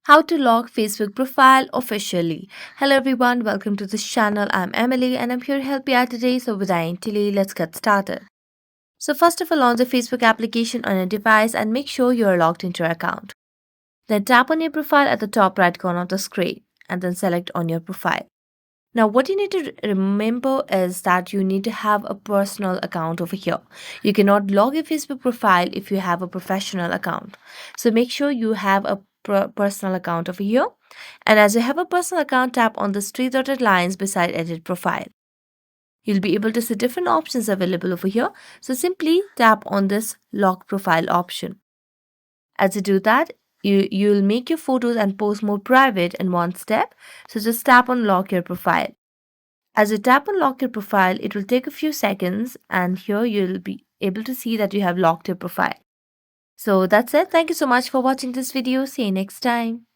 How to lock Facebook profile officially. Hello everyone, welcome to this channel. I'm Emily and I'm here to help you out today. So without delay, let's get started. So first of all, launch the Facebook application on your device and make sure you are logged into your account. Then tap on your profile at the top right corner of the screen and then select on your profile. Now, what you need to remember is that you need to have a personal account over here. You cannot log your Facebook profile if you have a professional account. So make sure you have a personal account over here. And as you have a personal account, tap on the three dotted lines beside edit profile. You'll be able to see different options available over here. So simply tap on this lock profile option. As you do that, you'll make your photos and posts more private in one step. So just tap on lock your profile. As you tap on lock your profile, it will take a few seconds and here you'll be able to see that you have locked your profile. So that's it. Thank you so much for watching this video. See you next time.